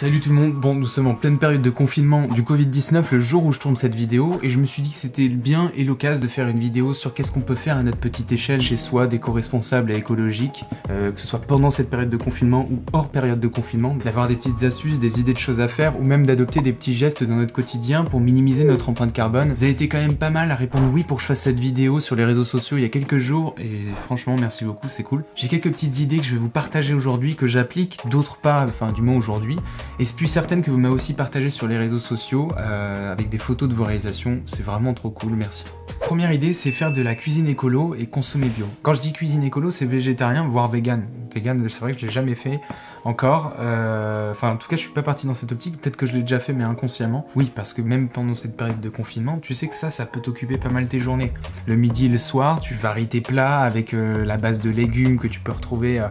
Salut tout le monde, bon nous sommes en pleine période de confinement du Covid-19 le jour où je tourne cette vidéo et je me suis dit que c'était bien et l'occasion de faire une vidéo sur qu'est-ce qu'on peut faire à notre petite échelle chez soi d'éco-responsable et écologique, que ce soit pendant cette période de confinement ou hors période de confinement, d'avoir des petites astuces, des idées de choses à faire ou même d'adopter des petits gestes dans notre quotidien pour minimiser notre empreinte carbone. Vous avez été quand même pas mal à répondre oui pour que je fasse cette vidéo sur les réseaux sociaux il y a quelques jours et franchement merci beaucoup, c'est cool. J'ai quelques petites idées que je vais vous partager aujourd'hui, que j'applique, d'autres pas, enfin du moins aujourd'hui. Et je suis certaine que vous m'avez aussi partagé sur les réseaux sociaux avec des photos de vos réalisations, c'est vraiment trop cool, merci. Première idée, c'est faire de la cuisine écolo et consommer bio. Quand je dis cuisine écolo, c'est végétarien, voire vegan. Vegan, c'est vrai que je l'ai jamais fait encore. Enfin, en tout cas, je suis pas parti dans cette optique. Peut-être que je l'ai déjà fait, mais inconsciemment. Oui, parce que même pendant cette période de confinement, tu sais que ça peut t'occuper pas mal tes journées. Le midi et le soir, tu varies tes plats avec la base de légumes que tu peux retrouver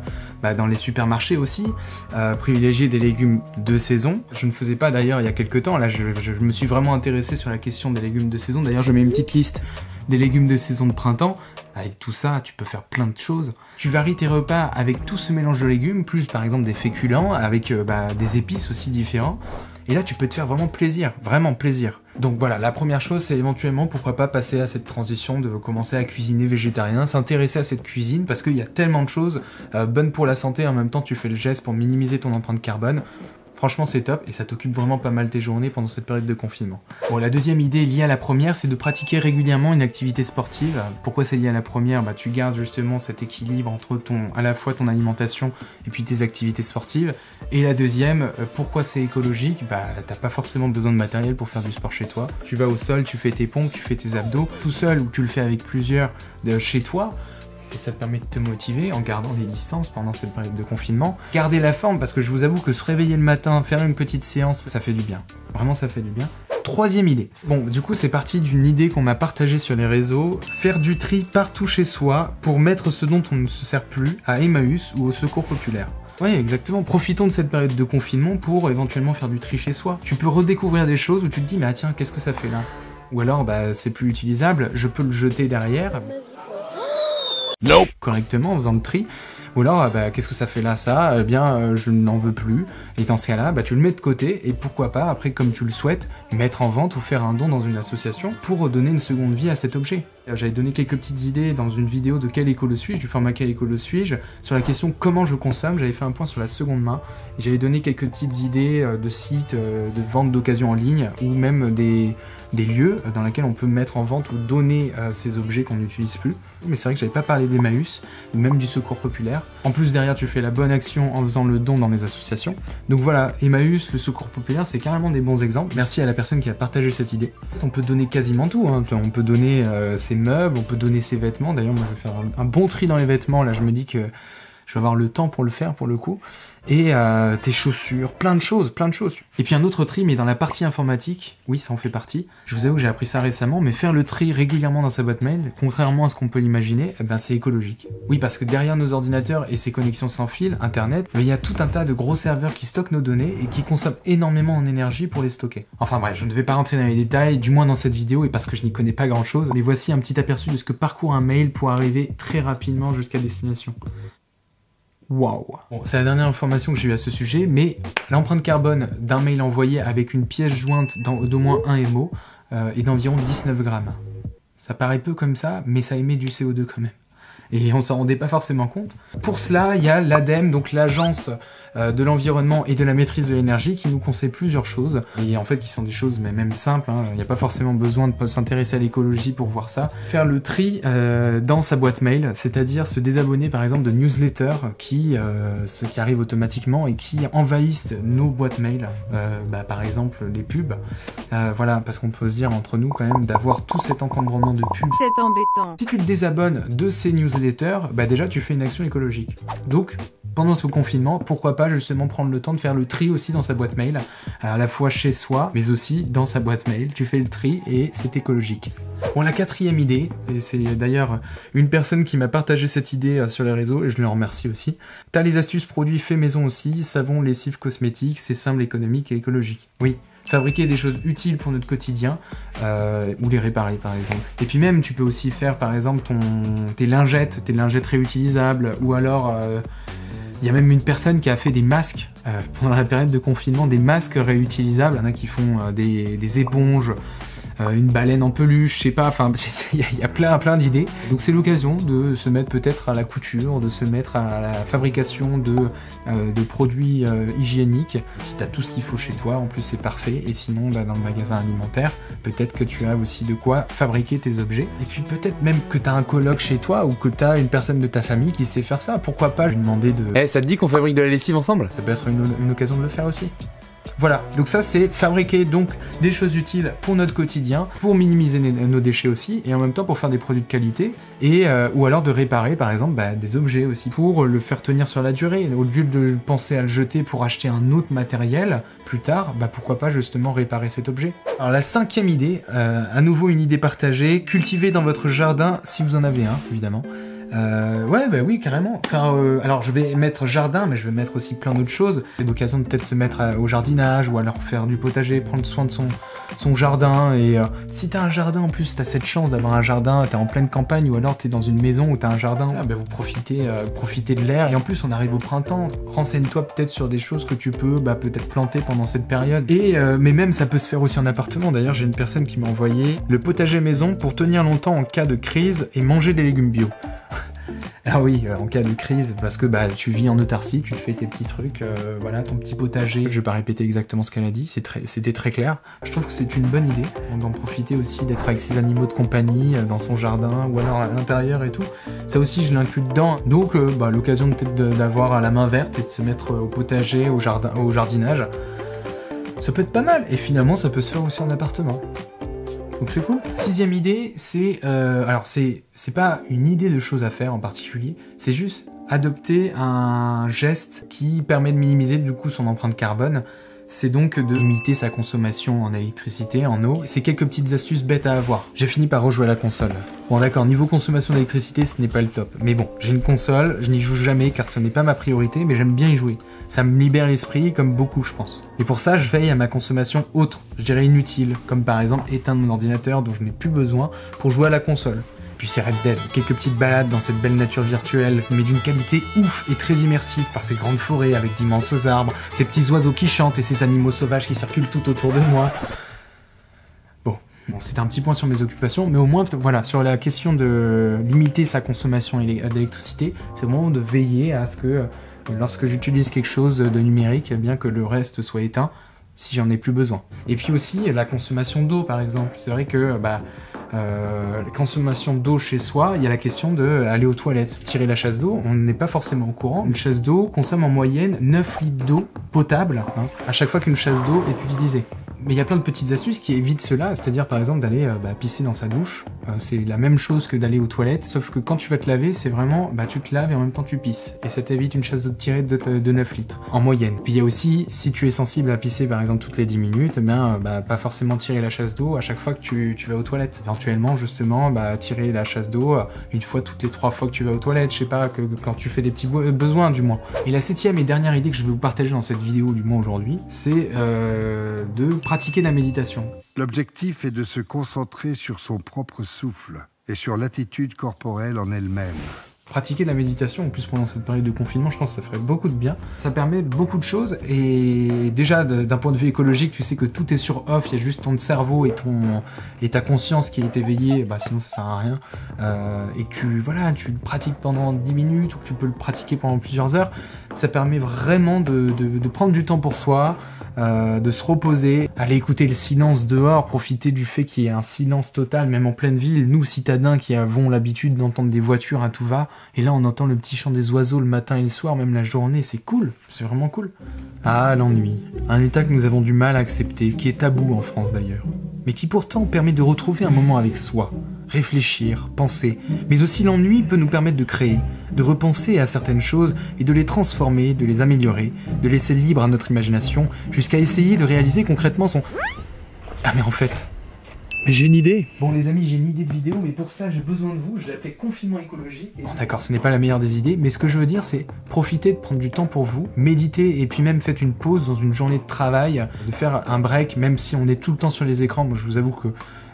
dans les supermarchés aussi. Privilégier des légumes de saison. Je ne faisais pas d'ailleurs il y a quelques temps. Là, je me suis vraiment intéressé sur la question des légumes de saison. D'ailleurs, je mets une petite liste des légumes de saison de printemps. Avec tout ça, tu peux faire plein de choses. Tu varies tes repas avec tout ce mélange de légumes, plus par exemple des féculents, avec des épices aussi différents. Et là, tu peux te faire vraiment plaisir, vraiment plaisir. Donc voilà, la première chose, c'est éventuellement, pourquoi pas passer à cette transition de commencer à cuisiner végétarien, s'intéresser à cette cuisine, parce qu'il y a tellement de choses bonnes pour la santé, en même temps tu fais le geste pour minimiser ton empreinte carbone. Franchement, c'est top et ça t'occupe vraiment pas mal tes journées pendant cette période de confinement. Bon, la deuxième idée liée à la première, c'est de pratiquer régulièrement une activité sportive. Pourquoi c'est lié à la première ? Tu gardes justement cet équilibre entre à la fois ton alimentation et puis tes activités sportives. Et la deuxième, pourquoi c'est écologique ? T'as pas forcément besoin de matériel pour faire du sport chez toi. Tu vas au sol, tu fais tes pompes, tu fais tes abdos, tout seul ou tu le fais avec plusieurs chez toi. Et ça te permet de te motiver en gardant des distances pendant cette période de confinement. Garder la forme, parce que je vous avoue que se réveiller le matin, faire une petite séance, ça fait du bien. Vraiment, ça fait du bien. Troisième idée. Bon, du coup, c'est parti d'une idée qu'on m'a partagée sur les réseaux. Faire du tri partout chez soi pour mettre ce dont on ne se sert plus à Emmaüs ou au Secours Populaire. Oui, exactement. Profitons de cette période de confinement pour éventuellement faire du tri chez soi. Tu peux redécouvrir des choses où tu te dis, mais ah tiens, qu'est-ce que ça fait là ? Ou alors, c'est plus utilisable, je peux le jeter derrière. Nope. Correctement en faisant le tri. Ou alors, qu'est-ce que ça fait là, ça ? Eh bien, je n'en veux plus. Et dans ce cas-là, tu le mets de côté et pourquoi pas, après, comme tu le souhaites, mettre en vente ou faire un don dans une association pour donner une seconde vie à cet objet. J'avais donné quelques petites idées dans une vidéo de Quel écolo suis-je, du format Quel écolo suis-je, sur la question comment je consomme. J'avais fait un point sur la seconde main. J'avais donné quelques petites idées de sites, de vente d'occasion en ligne ou même des lieux dans lesquels on peut mettre en vente ou donner ces objets qu'on n'utilise plus. Mais c'est vrai que j'avais pas parlé d'Emmaüs, même du Secours Populaire. En plus, derrière, tu fais la bonne action en faisant le don dans les associations. Donc voilà, Emmaüs, le Secours Populaire, c'est carrément des bons exemples. Merci à la personne qui a partagé cette idée. On peut donner quasiment tout, hein. On peut donner ses meubles, on peut donner ses vêtements. D'ailleurs, moi, je vais faire un bon tri dans les vêtements. Là, je me dis que je vais avoir le temps pour le faire, pour le coup. Et tes chaussures, plein de choses. Et puis un autre tri, mais dans la partie informatique, oui, ça en fait partie. Je vous avoue que j'ai appris ça récemment, mais faire le tri régulièrement dans sa boîte mail, contrairement à ce qu'on peut l'imaginer, c'est écologique. Oui, parce que derrière nos ordinateurs et ces connexions sans fil, Internet, il y a tout un tas de gros serveurs qui stockent nos données et qui consomment énormément en énergie pour les stocker. Enfin bref, je ne vais pas rentrer dans les détails, du moins dans cette vidéo, et parce que je n'y connais pas grand-chose, mais voici un petit aperçu de ce que parcourt un mail pour arriver très rapidement jusqu'à destination. Waouh. Bon, c'est la dernière information que j'ai eue à ce sujet, mais l'empreinte carbone d'un mail envoyé avec une pièce jointe d'au moins 1 MO est d'environ 19 grammes. Ça paraît peu comme ça, mais ça émet du CO2 quand même. Et on s'en rendait pas forcément compte. Pour cela, il y a l'ADEME, donc l'Agence de l'environnement et de la maîtrise de l'énergie, qui nous conseille plusieurs choses, et en fait qui sont des choses mais même simples, hein. Il n'y a pas forcément besoin de s'intéresser à l'écologie pour voir ça. Faire le tri dans sa boîte mail, c'est-à-dire se désabonner par exemple de newsletters qui arrivent automatiquement et qui envahissent nos boîtes mail, par exemple les pubs. Voilà, parce qu'on peut se dire entre nous quand même d'avoir tout cet encombrement de pubs. C'est embêtant. Si tu te désabonnes de ces newsletters, déjà tu fais une action écologique. Donc, pendant ce confinement, pourquoi pas justement prendre le temps de faire le tri aussi dans sa boîte mail, à la fois chez soi, mais aussi dans sa boîte mail. Tu fais le tri et c'est écologique. Bon, la quatrième idée, et c'est d'ailleurs une personne qui m'a partagé cette idée sur les réseaux, et je le remercie aussi. T'as les astuces produits faits maison aussi, savon, lessive, cosmétiques, c'est simple, économique et écologique. Oui. Fabriquer des choses utiles pour notre quotidien, ou les réparer par exemple. Et puis même, tu peux aussi faire par exemple tes lingettes réutilisables, ou alors Il y a même une personne qui a fait des masques pendant la période de confinement, des masques réutilisables. Il y en a qui font des éponges, une baleine en peluche, je sais pas, enfin il y a plein d'idées. Donc c'est l'occasion de se mettre peut-être à la couture, de se mettre à la fabrication de produits hygiéniques. Si tu as tout ce qu'il faut chez toi, en plus c'est parfait. Et sinon dans le magasin alimentaire, peut-être que tu as aussi de quoi fabriquer tes objets. Et puis peut-être même que tu as un coloc chez toi ou que tu as une personne de ta famille qui sait faire ça. Pourquoi pas lui demander de... ça te dit qu'on fabrique de la lessive ensemble? Ça peut être une occasion de le faire aussi. Voilà, donc ça c'est fabriquer donc des choses utiles pour notre quotidien, pour minimiser nos déchets aussi, et en même temps pour faire des produits de qualité, et ou alors de réparer par exemple des objets aussi, pour le faire tenir sur la durée. Au lieu de penser à le jeter pour acheter un autre matériel plus tard, pourquoi pas justement réparer cet objet. Alors la 5e idée, à nouveau une idée partagée, cultiver dans votre jardin, si vous en avez un évidemment. Oui, carrément. Enfin, alors je vais mettre jardin, mais je vais mettre aussi plein d'autres choses. C'est l'occasion de peut-être se mettre au jardinage, ou alors faire du potager, prendre soin de son jardin. Et si t'as un jardin en plus, t'as cette chance d'avoir un jardin, t'es en pleine campagne, ou alors t'es dans une maison où t'as un jardin, vous profitez de l'air. Et en plus, on arrive au printemps. Renseigne-toi peut-être sur des choses que tu peux peut-être planter pendant cette période. Et mais même ça peut se faire aussi en appartement. D'ailleurs, j'ai une personne qui m'a envoyé le potager maison pour tenir longtemps en cas de crise et manger des légumes bio. Ah oui, en cas de crise, parce que tu vis en autarcie, tu te fais tes petits trucs, voilà, ton petit potager. Je vais pas répéter exactement ce qu'elle a dit, c'était très clair. Je trouve que c'est une bonne idée, d'en profiter aussi, d'être avec ses animaux de compagnie, dans son jardin, ou alors à l'intérieur et tout. Ça aussi, je l'inclus dedans. Donc, l'occasion peut-être d'avoir la main verte et de se mettre au potager, au jardinage. Ça peut être pas mal, et finalement, ça peut se faire aussi en appartement. Donc c'est cool. 6e idée, c'est pas une idée de choses à faire en particulier, c'est juste adopter un geste qui permet de minimiser du coup son empreinte carbone. C'est donc de limiter sa consommation en électricité, en eau. C'est quelques petites astuces bêtes à avoir. J'ai fini par rejouer à la console. Bon d'accord, niveau consommation d'électricité, ce n'est pas le top. Mais bon, j'ai une console, je n'y joue jamais car ce n'est pas ma priorité, mais j'aime bien y jouer. Ça me libère l'esprit, comme beaucoup je pense. Et pour ça, je veille à ma consommation autre, je dirais inutile, comme par exemple éteindre mon ordinateur dont je n'ai plus besoin pour jouer à la console. Puis c'est Red Dead, quelques petites balades dans cette belle nature virtuelle, mais d'une qualité ouf et très immersive par ces grandes forêts avec d'immenses arbres, ces petits oiseaux qui chantent et ces animaux sauvages qui circulent tout autour de moi. Bon, c'était un petit point sur mes occupations, mais au moins, voilà, sur la question de limiter sa consommation d'électricité, c'est au moment de veiller à ce que, lorsque j'utilise quelque chose de numérique, eh bien que le reste soit éteint, si j'en ai plus besoin. Et puis aussi, la consommation d'eau, par exemple. C'est vrai que, la consommation d'eau chez soi, il y a la question d'aller aux toilettes, tirer la chasse d'eau, on n'est pas forcément au courant. Une chasse d'eau consomme en moyenne 9 litres d'eau potable à chaque fois qu'une chasse d'eau est utilisée. Mais il y a plein de petites astuces qui évitent cela, c'est-à-dire par exemple d'aller pisser dans sa douche. C'est la même chose que d'aller aux toilettes, sauf que quand tu vas te laver, c'est vraiment, tu te laves et en même temps tu pisses. Et ça t'évite une chasse d'eau tirée de 9 litres, en moyenne. Puis il y a aussi, si tu es sensible à pisser par exemple toutes les 10 minutes, pas forcément tirer la chasse d'eau à chaque fois que tu vas aux toilettes. Éventuellement, justement, tirer la chasse d'eau une fois toutes les 3 fois que tu vas aux toilettes, je sais pas, quand tu fais des petits besoins du moins. Et la 7e et dernière idée que je vais vous partager dans cette vidéo du moins aujourd'hui, c'est de pratiquer la méditation. L'objectif est de se concentrer sur son propre souffle et sur l'attitude corporelle en elle-même. Pratiquer la méditation, en plus pendant cette période de confinement, je pense que ça ferait beaucoup de bien. Ça permet beaucoup de choses et déjà d'un point de vue écologique, tu sais que tout est sur off, il y a juste ton cerveau et ta conscience qui est éveillée, sinon ça sert à rien. Et que tu le pratiques pendant 10 minutes ou que tu peux le pratiquer pendant plusieurs heures, ça permet vraiment de prendre du temps pour soi, de se reposer, aller écouter le silence dehors, profiter du fait qu'il y ait un silence total, même en pleine ville. Nous, citadins qui avons l'habitude d'entendre des voitures à tout va, et là on entend le petit chant des oiseaux le matin et le soir, même la journée, c'est cool, c'est vraiment cool. Ah, l'ennui, un état que nous avons du mal à accepter, qui est tabou en France d'ailleurs, mais qui pourtant permet de retrouver un moment avec soi, réfléchir, penser, mais aussi l'ennui peut nous permettre de créer, de repenser à certaines choses et de les transformer, de les améliorer, de laisser libre à notre imagination, jusqu'à essayer de réaliser concrètement son... Ah mais en fait... Mais j'ai une idée. Bon les amis, j'ai une idée de vidéo, mais pour ça j'ai besoin de vous, je l'ai appelé confinement écologique. Bon d'accord, ce n'est pas la meilleure des idées, mais ce que je veux dire c'est profiter de prendre du temps pour vous, méditer et puis même faites une pause dans une journée de travail, de faire un break, même si on est tout le temps sur les écrans. Moi je vous avoue que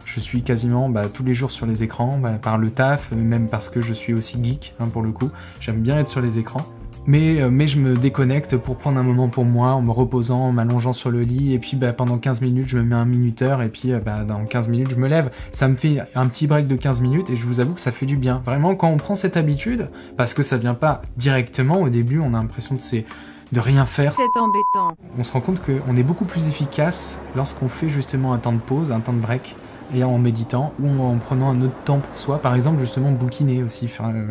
je suis quasiment tous les jours sur les écrans, par le taf, même parce que je suis aussi geek pour le coup. J'aime bien être sur les écrans. Mais je me déconnecte pour prendre un moment pour moi, en me reposant, en m'allongeant sur le lit, et puis pendant 15 minutes, je me mets un minuteur, et puis dans 15 minutes, je me lève. Ça me fait un petit break de 15 minutes, et je vous avoue que ça fait du bien. Vraiment, quand on prend cette habitude, parce que ça vient pas directement, au début, on a l'impression de rien faire. C'est embêtant. On se rend compte qu'on est beaucoup plus efficace lorsqu'on fait justement un temps de pause, un temps de break, et en méditant ou en prenant un autre temps pour soi. Par exemple, justement, bouquiner aussi,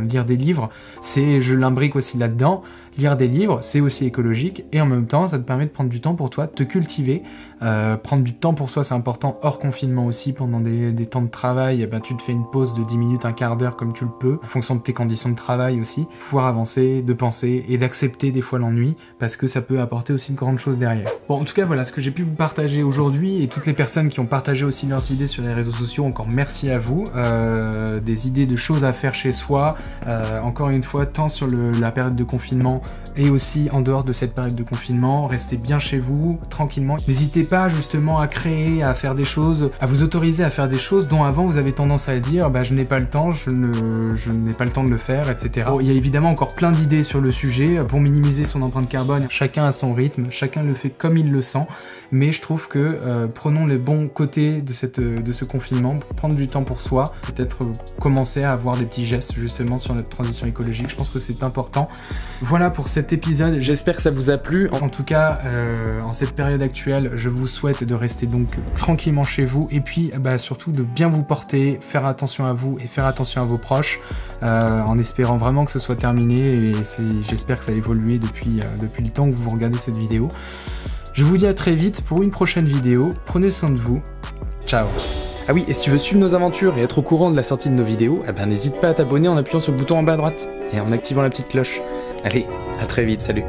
lire des livres, je l'imbrique aussi là-dedans. Lire des livres, c'est aussi écologique, et en même temps, ça te permet de prendre du temps pour toi, de te cultiver. Prendre du temps pour soi, c'est important, hors confinement aussi, pendant des temps de travail, tu te fais une pause de 10 minutes, un quart d'heure comme tu le peux, en fonction de tes conditions de travail aussi. Pouvoir avancer, de penser, et d'accepter des fois l'ennui, parce que ça peut apporter aussi de grandes choses derrière. Bon, en tout cas, voilà ce que j'ai pu vous partager aujourd'hui, et toutes les personnes qui ont partagé aussi leurs idées sur les réseaux sociaux, encore merci à vous. Des idées de choses à faire chez soi, encore une fois, tant sur la période de confinement, et aussi en dehors de cette période de confinement, restez bien chez vous, tranquillement. N'hésitez pas justement à créer, à faire des choses, à vous autoriser à faire des choses dont avant vous avez tendance à dire je n'ai pas le temps, je n'ai pas le temps de le faire, etc. Bon, il y a évidemment encore plein d'idées sur le sujet pour minimiser son empreinte carbone. Chacun a son rythme, chacun le fait comme il le sent, mais je trouve que prenons les bons côtés de ce confinement pour prendre du temps pour soi, peut-être commencer à avoir des petits gestes justement sur notre transition écologique. Je pense que c'est important. Voilà pour cet épisode, j'espère que ça vous a plu. En tout cas, en cette période actuelle, je vous souhaite de rester donc tranquillement chez vous, et puis surtout de bien vous porter, faire attention à vous et faire attention à vos proches, en espérant vraiment que ce soit terminé, et j'espère que ça a évolué depuis le temps que vous regardez cette vidéo. Je vous dis à très vite pour une prochaine vidéo, prenez soin de vous, ciao. Ah oui, et si tu veux suivre nos aventures et être au courant de la sortie de nos vidéos, n'hésite pas à t'abonner en appuyant sur le bouton en bas à droite et en activant la petite cloche. Allez, à très vite, salut.